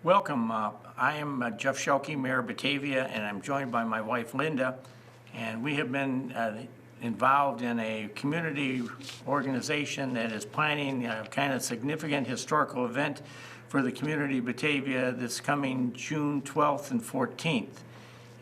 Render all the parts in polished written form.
Welcome. I am Jeff Schelke, Mayor of Batavia, and I'm joined by my wife Linda. And we have been involved in a community organization that is planning a kind of significant historical event for the community of Batavia this coming June 12th and 14th.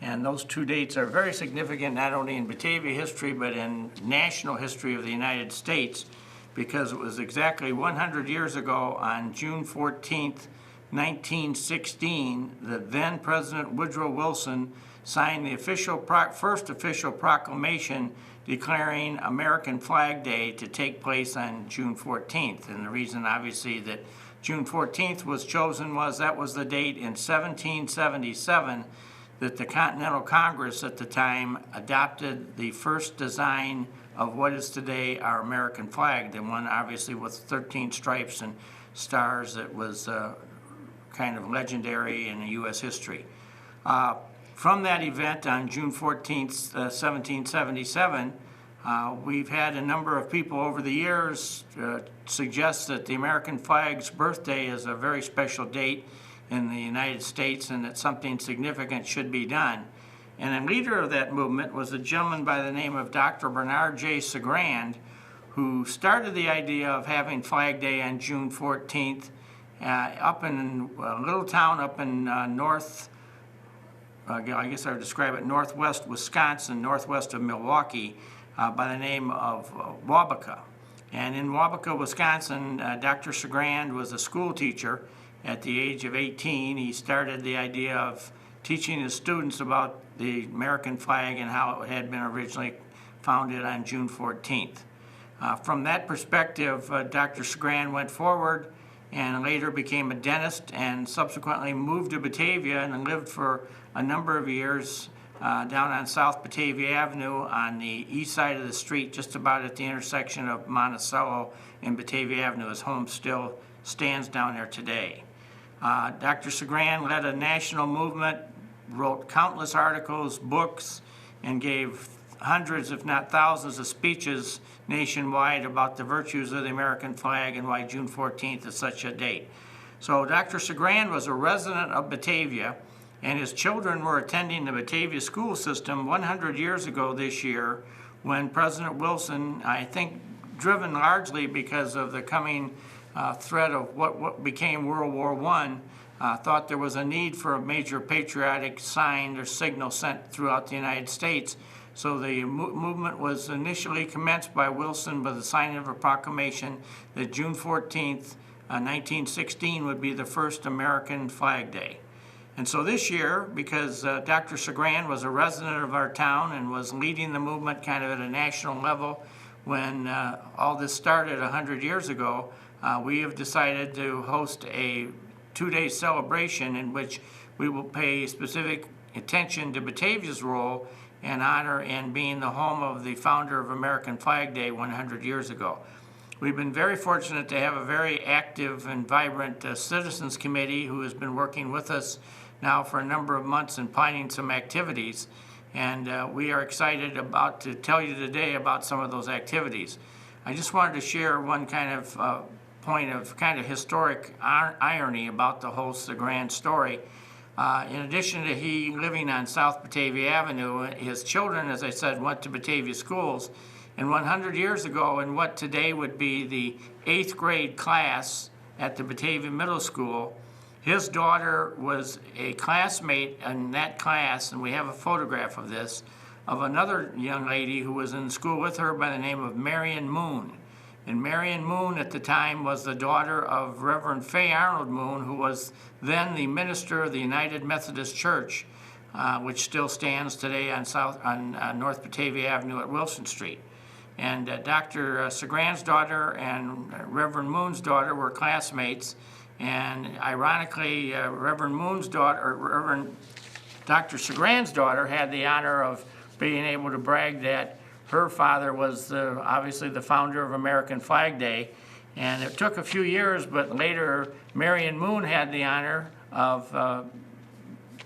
And those two dates are very significant, not only in Batavia history, but in national history of the United States, because it was exactly 100 years ago on June 14th, 1916, that then President Woodrow Wilson signed the first official proclamation declaring American Flag Day to take place on June 14th. And the reason, obviously, that June 14th was chosen was that was the date in 1777 that the Continental Congress at the time adopted the first design of what is today our American flag, the one obviously with 13 stripes and stars that was kind of legendary in U.S. history. From that event on June 14th, 1777, we've had a number of people over the years suggest that the American flag's birthday is a very special date in the United States and that something significant should be done. And a leader of that movement was a gentleman by the name of Dr. Bernard J. Sagrand, who started the idea of having Flag Day on June 14th up in a little town up in I guess I would describe it, northwest Wisconsin, northwest of Milwaukee, by the name of Waubeka. And in Waubeka, Wisconsin, Dr. Sagrand was a school teacher. At the age of 18, he started the idea of teaching his students about the American flag and how it had been originally founded on June 14th. From that perspective, Dr. Sagrand went forward and later became a dentist and subsequently moved to Batavia and lived for a number of years down on South Batavia Avenue on the east side of the street, just about at the intersection of Monticello and Batavia Avenue. His home still stands down there today. Dr. Sagrand led a national movement, wrote countless articles, books, and gave hundreds, if not thousands, of speeches nationwide about the virtues of the American flag and why June 14th is such a date. So Dr. Sagrand was a resident of Batavia, and his children were attending the Batavia school system 100 years ago this year when President Wilson, I think driven largely because of the coming threat of what became World War I, thought there was a need for a major patriotic sign or signal sent throughout the United States. So the movement was initially commenced by Wilson by the signing of a proclamation that June 14th, 1916 would be the first American Flag Day. And so this year, because Dr. Sagrand was a resident of our town and was leading the movement kind of at a national level when all this started 100 years ago, we have decided to host a two-day celebration in which we will pay specific attention to Batavia's role and honor in being the home of the founder of American Flag Day 100 years ago. We've been very fortunate to have a very active and vibrant citizens committee who has been working with us now for a number of months and planning some activities. And we are excited to tell you today about some of those activities. I just wanted to share one kind of point of kind of historic irony about the whole Sagrand story. In addition to he living on South Batavia Avenue, his children, as I said, went to Batavia schools. And 100 years ago, in what today would be the 8th grade class at the Batavia Middle School, his daughter was a classmate in that class, and we have a photograph of this, of another young lady who was in school with her by the name of Marion Moon. And Marion Moon at the time was the daughter of Reverend Fay Arnold Moon, who was then the minister of the United Methodist Church, which still stands today on North Batavia Avenue at Wilson Street. And Dr. Sagrand's daughter and Reverend Moon's daughter were classmates. And ironically, Reverend Dr. Sagrand's daughter had the honor of being able to brag that her father was obviously the founder of American Flag Day. And it took a few years, but later Marion Moon had the honor of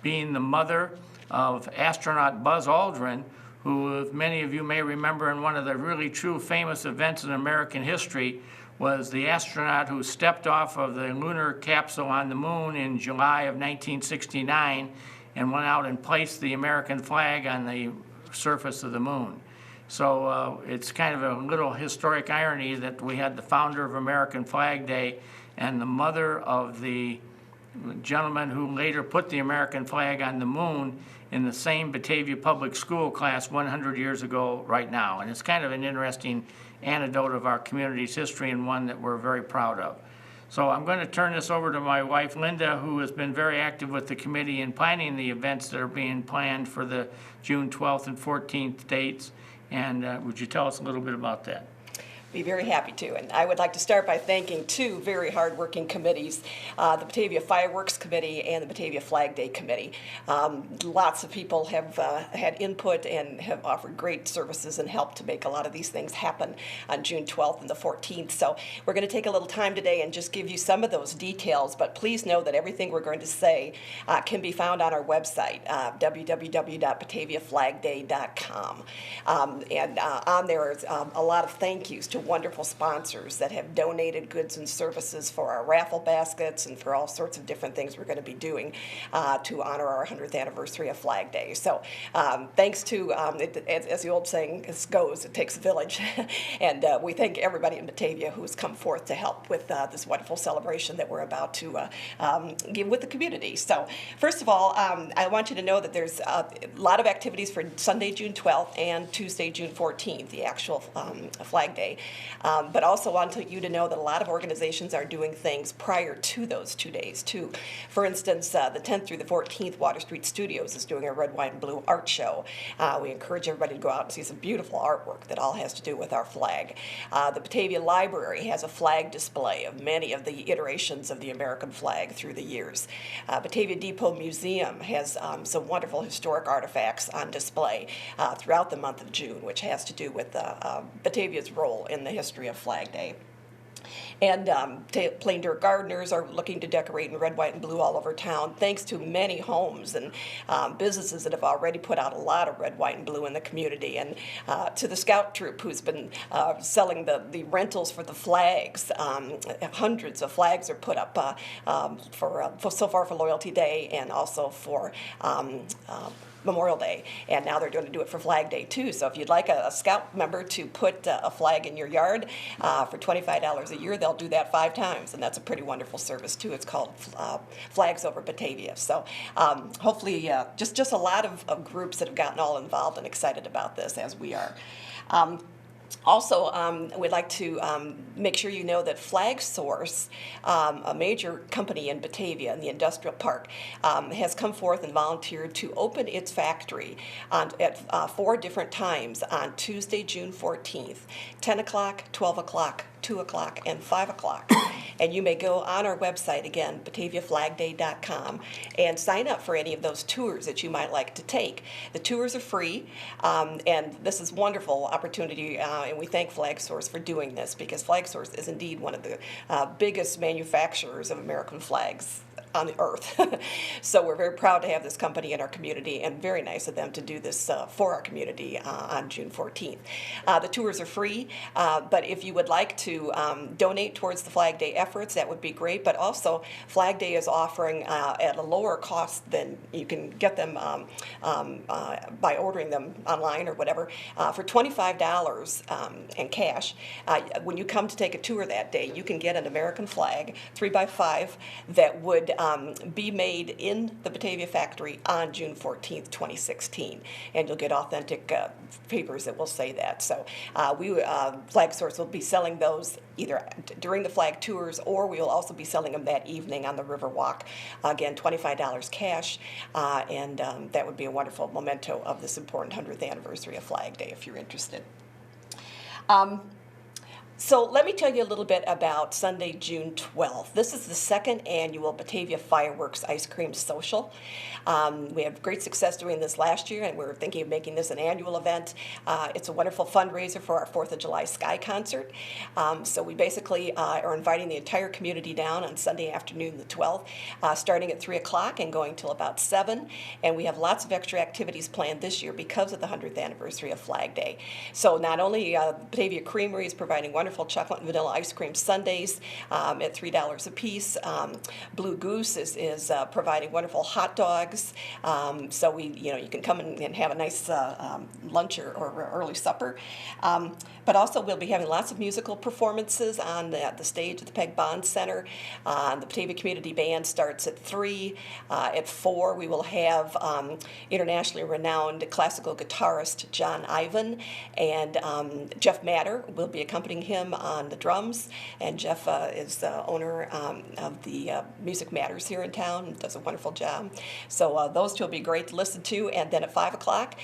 being the mother of astronaut Buzz Aldrin, who many of you may remember in one of the really true famous events in American history was the astronaut who stepped off of the lunar capsule on the moon in July of 1969 and went out and placed the American flag on the surface of the moon. So it's kind of a little historic irony that we had the founder of American Flag Day and the mother of the gentleman who later put the American flag on the moon in the same Batavia public school class 100 years ago right now. And it's kind of an interesting anecdote of our community's history and one that we're very proud of. So I'm going to turn this over to my wife, Linda, who has been very active with the committee in planning the events that are being planned for the June 12th and 14th dates. And would you tell us a little bit about that? Be very happy to. And I would like to start by thanking two very hardworking committees, the Batavia Fireworks Committee and the Batavia Flag Day Committee. Lots of people have had input and have offered great services and help to make a lot of these things happen on June 12th and the 14th. So we're going to take a little time today and just give you some of those details, but please know that everything we're going to say can be found on our website, www.bataviaflagday.com. And on there is a lot of thank yous to wonderful sponsors that have donated goods and services for our raffle baskets and for all sorts of different things we're going to be doing to honor our 100th anniversary of Flag Day. So thanks to, as the old saying goes, it takes a village. And we thank everybody in Batavia who has come forth to help with this wonderful celebration that we're about to give with the community. So first of all, I want you to know that there's a lot of activities for Sunday, June 12th and Tuesday, June 14th, the actual Flag Day. But also want you to know that a lot of organizations are doing things prior to those 2 days, too. For instance, the 10th through the 14th, Water Street Studios is doing a red, white, and blue art show. We encourage everybody to go out and see some beautiful artwork that all has to do with our flag. The Batavia Library has a flag display of many of the iterations of the American flag through the years. Batavia Depot Museum has some wonderful historic artifacts on display throughout the month of June, which has to do with Batavia's role in the history of Flag Day. And Plain Dirt Gardeners are looking to decorate in red, white, and blue all over town, thanks to many homes and businesses that have already put out a lot of red, white, and blue in the community. And to the Scout Troop, who's been selling the rentals for the flags. Hundreds of flags are put up so far for Loyalty Day and also for Memorial Day, and now they're going to do it for Flag Day too. So if you'd like a Scout member to put a flag in your yard for $25 a year, they'll do that 5 times, and that's a pretty wonderful service too. It's called Flags Over Batavia. So hopefully just a lot of groups that have gotten all involved and excited about this, as we are. Also, we'd like to make sure you know that Flag Source, a major company in Batavia in the industrial park, has come forth and volunteered to open its factory at 4 different times on Tuesday, June 14th, 10 o'clock, 12 o'clock, 2 o'clock, and 5 o'clock. And you may go on our website, again, BataviaFlagDay.com, and sign up for any of those tours that you might like to take. The tours are free, and this is a wonderful opportunity, and we thank FlagSource for doing this, because FlagSource is indeed one of the biggest manufacturers of American flags on the earth. So we're very proud to have this company in our community, and very nice of them to do this for our community on June 14th. The tours are free, but if you would like to donate towards the Flag Day efforts, that would be great. But also, Flag Day is offering at a lower cost than you can get them by ordering them online or whatever, for $25 in cash. When you come to take a tour that day, you can get an American flag, 3x5, that would be made in the Batavia factory on June 14th, 2016. And you'll get authentic papers that will say that. So Flag Source will be selling those either during the flag tours, or we will also be selling them that evening on the River Walk. Again, $25 cash, and that would be a wonderful memento of this important 100th anniversary of Flag Day if you're interested. So let me tell you a little bit about Sunday, June 12th. This is the 2nd annual Batavia Fireworks Ice Cream Social. We had great success doing this last year, and we're thinking of making this an annual event. It's a wonderful fundraiser for our 4th of July Sky Concert. So we basically are inviting the entire community down on Sunday afternoon, the 12th, starting at 3 o'clock and going till about 7. And we have lots of extra activities planned this year because of the 100th anniversary of Flag Day. So not only Batavia Creamery is providing wonderful wonderful chocolate and vanilla ice cream sundaes at $3 a piece. Blue Goose is providing wonderful hot dogs. So you can come and have a nice lunch or early supper. But also we'll be having lots of musical performances on the stage at the Peg Bond Center. The Batavia Community Band starts at 3. At 4 we will have internationally renowned classical guitarist John Ivan, and Jeff Matter will be accompanying him on the drums. And Jeff is the owner of the Music Matters here in town and does a wonderful job. So those two will be great to listen to. And then at 5 o'clock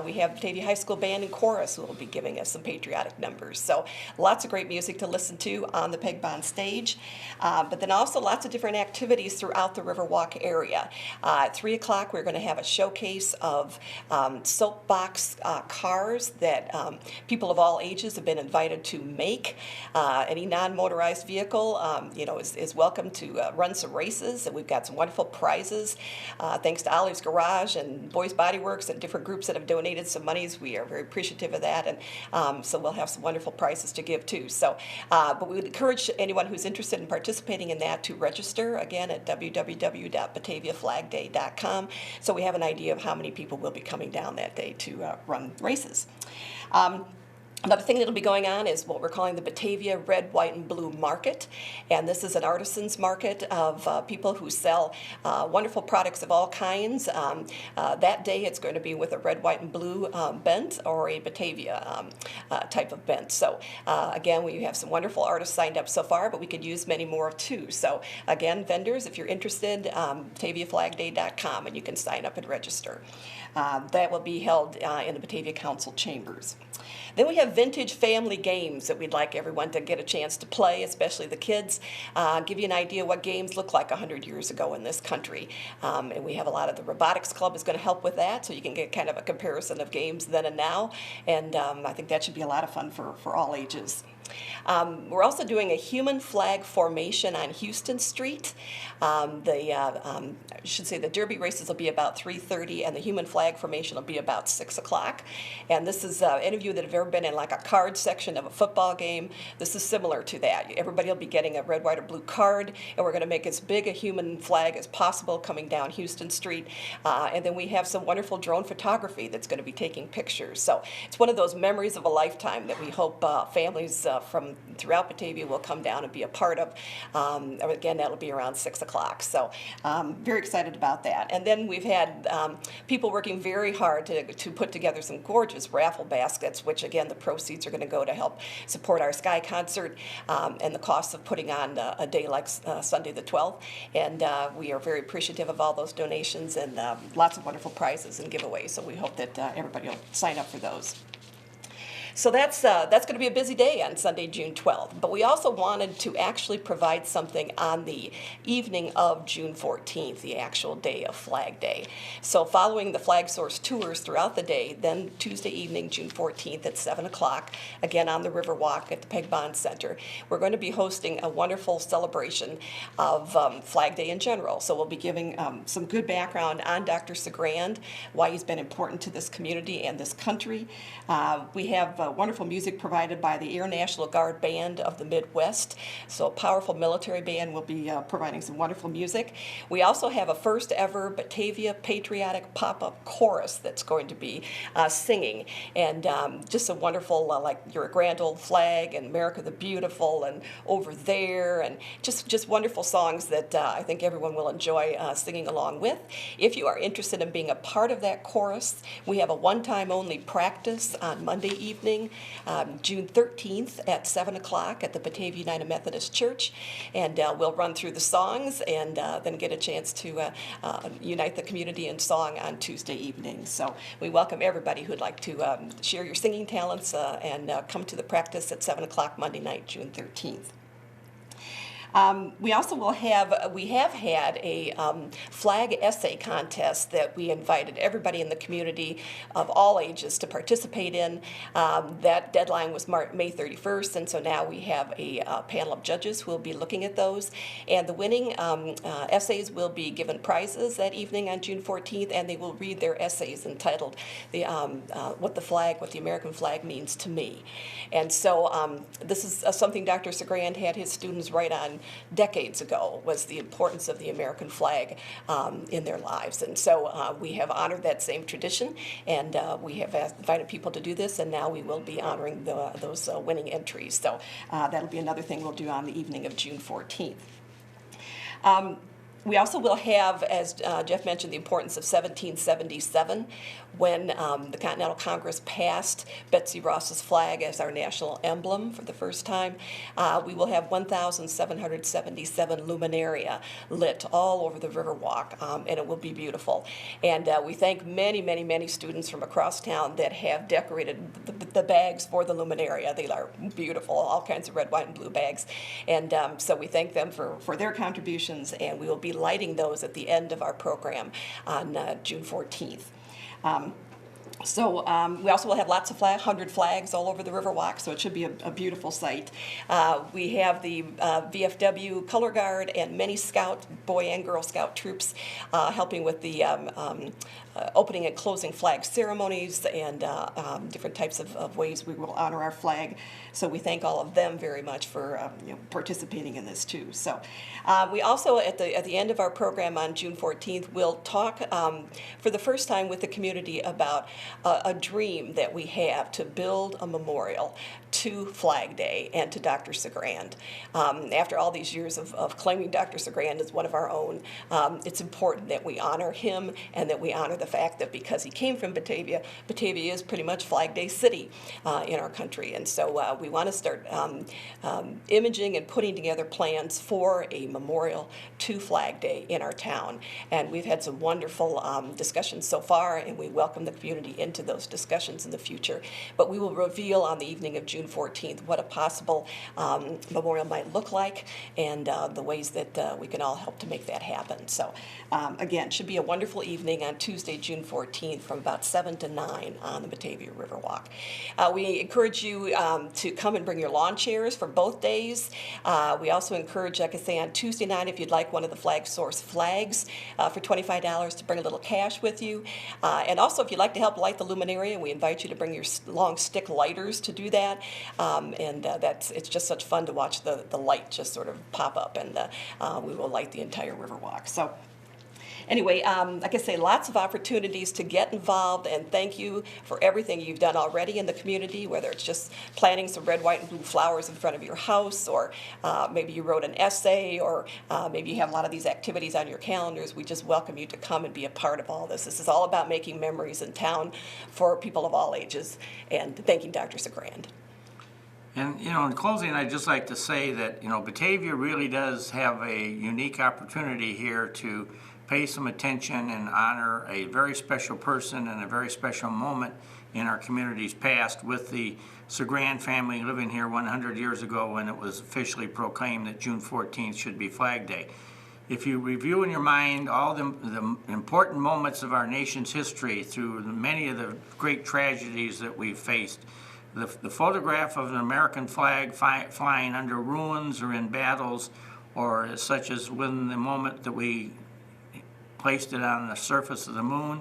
we have Batavia High School Band and Chorus who will be giving us some patriotic numbers. So lots of great music to listen to on the Peg Bond stage. But then also lots of different activities throughout the Riverwalk area. At 3 o'clock we're going to have a showcase of soapbox cars that people of all ages have been invited to make. Any non-motorized vehicle is welcome to run some races, and we've got some wonderful prizes. Thanks to Ollie's Garage and Boys Body Works and different groups that have donated some monies. We are very appreciative of that, and so we'll have some wonderful prizes to give too. So, but we would encourage anyone who's interested in participating in that to register again at www.bataviaflagday.com, so we have an idea of how many people will be coming down that day to run races. Another thing that will be going on is what we're calling the Batavia Red, White, and Blue Market. And this is an artisans market of people who sell wonderful products of all kinds. That day it's going to be with a red, white, and blue bent or a Batavia type of bent. So again, we have some wonderful artists signed up so far, but we could use many more too. So again, vendors, if you're interested, BataviaFlagDay.com, and you can sign up and register. That will be held in the Batavia Council chambers. Then we have vintage family games that we'd like everyone to get a chance to play, especially the kids. Give you an idea what games look like 100 years ago in this country. And we have a lot of the Robotics Club is going to help with that, so you can get kind of a comparison of games then and now. And I think that should be a lot of fun for all ages. We're also doing a human flag formation on Houston Street. I should say the Derby races will be about 3:30, and the human flag formation will be about 6 o'clock. And this is any of you that have ever been in like a card section of a football game. This is similar to that. Everybody will be getting a red, white, or blue card, and we're going to make as big a human flag as possible coming down Houston Street. And then we have some wonderful drone photography that's going to be taking pictures. So it's one of those memories of a lifetime that we hope families from throughout Batavia will come down and be a part of. Again, that'll be around 6 o'clock. So very excited about that. And then we've had people working very hard to put together some gorgeous raffle baskets, which again, the proceeds are going to go to help support our Sky concert and the costs of putting on a day like Sunday the 12th. And we are very appreciative of all those donations and lots of wonderful prizes and giveaways. So we hope that everybody will sign up for those. So that's going to be a busy day on Sunday, June 12th. But we also wanted to actually provide something on the evening of June 14th, the actual day of Flag Day. So following the Flag Source tours throughout the day, then Tuesday evening, June 14th at 7 o'clock, again on the Riverwalk at the Peg Bond Center, we're going to be hosting a wonderful celebration of Flag Day in general. So we'll be giving some good background on Dr. Sagrand, why he's been important to this community and this country. We have wonderful music provided by the Air National Guard Band of the Midwest. So a powerful military band will be providing some wonderful music. We also have a first ever Batavia Patriotic pop-up chorus that's going to be singing. And just a wonderful, like Your Grand Old Flag and America the Beautiful and Over There, and just wonderful songs that I think everyone will enjoy singing along with. If you are interested in being a part of that chorus, we have a one-time only practice on Monday evening, June 13th at 7 o'clock at the Batavia United Methodist Church, and we'll run through the songs and then get a chance to unite the community in song on Tuesday evening. So we welcome everybody who'd like to share your singing talents and come to the practice at 7 o'clock Monday night, June 13th. We also we have had a flag essay contest that we invited everybody in the community of all ages to participate in. That deadline was May 31st, and so now we have a panel of judges who will be looking at those. And the winning essays will be given prizes that evening on June 14th, and they will read their essays entitled what the American flag means to me. And so this is something Dr. Segrand had his students write on decades ago, was the importance of the American flag in their lives. And so we have honored that same tradition, and we have invited people to do this, and now we will be honoring those winning entries. So that'll be another thing we'll do on the evening of June 14th. We also will have, as Jeff mentioned, the importance of 1777, when the Continental Congress passed Betsy Ross's flag as our national emblem for the first time. We will have 1,777 luminaria lit all over the Riverwalk, and it will be beautiful. And we thank many, many, many students from across town that have decorated the bags for the luminaria. They are beautiful, all kinds of red, white, and blue bags. And so we thank them for their contributions, and we will be lighting those at the end of our program on June 14th. We also will have lots of 100 flags all over the Riverwalk, so it should be a beautiful sight. We have the VFW Color Guard and many Scout, Boy and Girl Scout troops helping with the opening and closing flag ceremonies and different types of ways we will honor our flag. So we thank all of them very much for participating in this too. So we also, at the end of our program on June 14th, will talk for the first time with the community about a dream that we have to build a memorial to Flag Day and to Dr. Segrand. After all these years of claiming Dr. Segrand as one of our own, it's important that we honor him and that we honor the fact that because he came from Batavia, Batavia is pretty much Flag Day City in our country. And so we want to start imaging and putting together plans for a memorial to Flag Day in our town. And we've had some wonderful discussions so far, and we welcome the community into those discussions in the future. But we will reveal on the evening of June 14th what a possible memorial might look like and the ways that we can all help to make that happen. So again, should be a wonderful evening on Tuesday, June 14th from about 7 to 9 on the Batavia Riverwalk. We encourage you to come and bring your lawn chairs for both days. We also encourage, like I say, on Tuesday night, if you'd like one of the Flag Source flags for $25 to bring a little cash with you. And also, if you'd like to help light the luminaria, we invite you to bring your long stick lighters to do that. It's just such fun to watch the light just sort of pop up, and we will light the entire Riverwalk. So anyway, like I say, lots of opportunities to get involved, and thank you for everything you've done already in the community, whether it's just planting some red, white, and blue flowers in front of your house, or maybe you wrote an essay, or maybe you have a lot of these activities on your calendars. We just welcome you to come and be a part of all this. This is all about making memories in town for people of all ages, and thanking Dr. Segrand. And, in closing, I'd just like to say that, Batavia really does have a unique opportunity here to pay some attention and honor a very special person and a very special moment in our community's past with the Segrand family living here 100 years ago when it was officially proclaimed that June 14th should be Flag Day. If you review in your mind all the important moments of our nation's history through many of the great tragedies that we've faced, the photograph of an American flag flying under ruins or in battles, or such as when the moment that we placed it on the surface of the moon,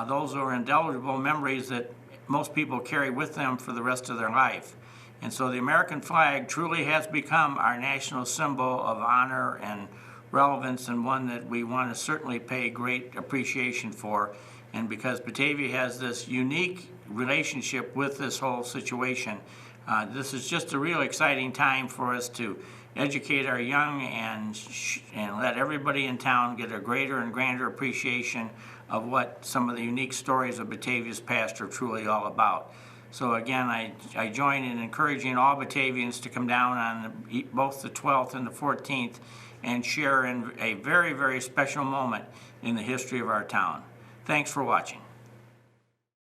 those are indelible memories that most people carry with them for the rest of their life. And so the American flag truly has become our national symbol of honor and relevance, and one that we want to certainly pay great appreciation for. And because Batavia has this unique relationship with this whole situation, this is just a real exciting time for us to educate our young and let everybody in town get a greater and grander appreciation of what some of the unique stories of Batavia's past are truly all about. So again, I join in encouraging all Batavians to come down on both the 12th and the 14th and share in a very, very special moment in the history of our town. Thanks for watching.